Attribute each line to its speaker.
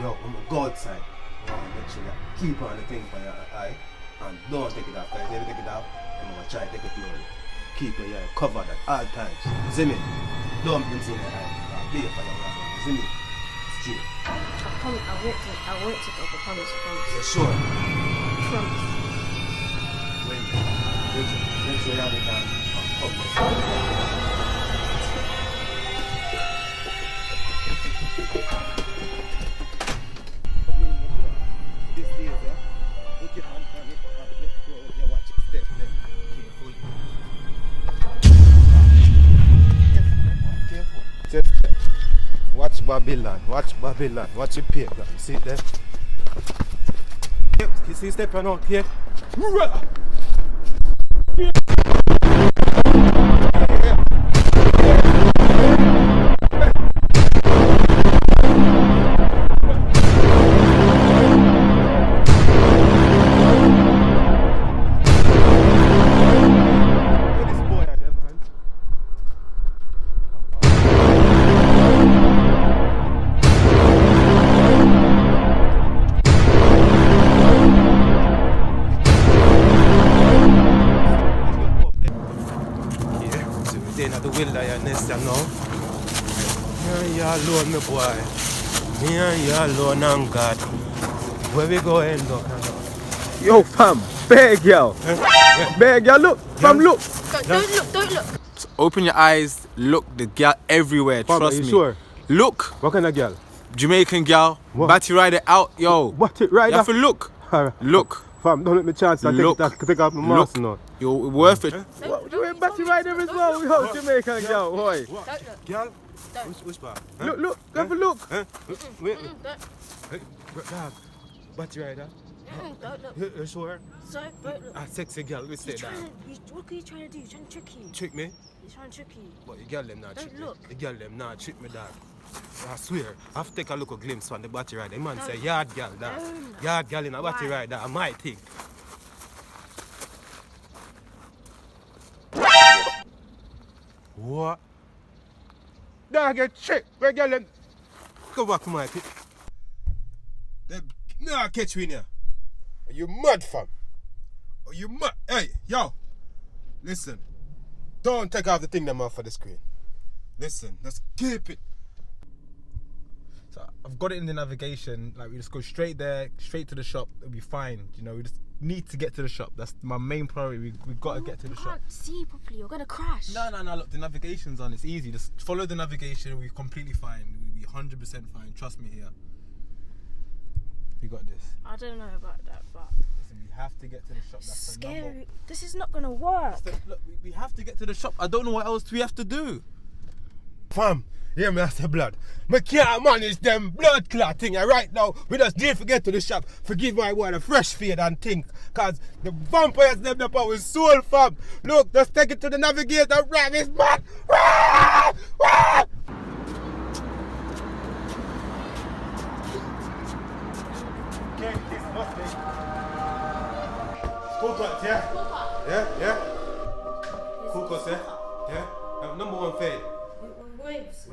Speaker 1: Yo, I'm gonna go outside. Make sure you keep on the thing for your eye and don't take it off. Because if you take it off, I'm gonna try to take it slowly. Keep your eye covered at all times. See me? Don't be in your eye. Play for your eye. See me? Straight.
Speaker 2: I won't take off. I promise.
Speaker 1: You sure?
Speaker 2: Promise.
Speaker 1: Wait a minute. Make sure you have it on. This is put your hand on it and let go. You watch it step then carefully. Careful. Just watch Babylon. Watch your paper. See it there? Yep. You see step on out here? The wilderness, you know. Me and you alone, my boy. Me and you alone and God. Where we going, look?
Speaker 3: Yo, fam, beg girl. Beg girl, look, fam, look.
Speaker 2: Don't look.
Speaker 3: So open your eyes, look, the girl everywhere,
Speaker 1: Fam,
Speaker 3: trust
Speaker 1: are you
Speaker 3: me.
Speaker 1: sure?
Speaker 3: Look,
Speaker 1: What kind of girl?
Speaker 3: Jamaican girl,
Speaker 1: What?
Speaker 3: batty rider out, yo.
Speaker 1: What it right
Speaker 3: You have to look.
Speaker 1: Look. Fam, don't let me chance to
Speaker 3: Look.
Speaker 1: take off my mask now.
Speaker 3: You're worth it.
Speaker 1: What? You ain't batty rider as well. We hope Jamaican girl, boy.
Speaker 2: Don't look.
Speaker 1: Girl? Which part?
Speaker 3: Look,
Speaker 1: Have a look. Wait.
Speaker 2: Don't.
Speaker 1: Dog. Batty rider.
Speaker 2: Don't look.
Speaker 1: You sure?
Speaker 2: So, don't look.
Speaker 1: Sexy girl, we say that.
Speaker 2: What are you trying to do? You're trying to trick you.
Speaker 1: Trick me?
Speaker 2: You're trying to trick you.
Speaker 1: But the girl them not
Speaker 2: Don't
Speaker 1: trick me.
Speaker 2: look.
Speaker 1: The girl them not trick me, dog. I swear, I have to take a look a glimpse on the battery rider. The man say yard girl, dog.
Speaker 2: Don't.
Speaker 1: Yard girl in a battery
Speaker 2: Why?
Speaker 1: rider, I might think. What? Dog, get tricked. Where girl them? Go back to my pit. Them nah catch me in here. Are you mad, fam? Are you mad? Hey, yo. Listen. Don't take off the thing them off of the screen. Listen, let's keep it.
Speaker 3: So I've got it in the navigation, like we just go straight there, straight to the shop, it'll be fine. You know, we just need to get to the shop. That's my main priority. We've got to get to the
Speaker 2: You
Speaker 3: shop.
Speaker 2: can't see properly. You're gonna crash.
Speaker 3: No, look, the navigation's on, it's easy. Just follow the navigation, we're completely fine. We'll be 100% fine, trust me here. We got this.
Speaker 2: I don't know about that, but
Speaker 3: Listen, we have to get to the shop. That's the number.
Speaker 2: scary. This is not gonna work.
Speaker 3: Look, we have to get to the shop. I don't know what else we have to do.
Speaker 1: Fam, hear me, I say blood. I can't manage them blood clot thing right now. We just need to get to the shop. Forgive my word, a fresh fade and think. Cause the vampires them up our soul, fam. Look, just take it to the navigator, right? This man. Focus, yeah? Yeah? Focus, yeah? Number one fade.
Speaker 2: Waves.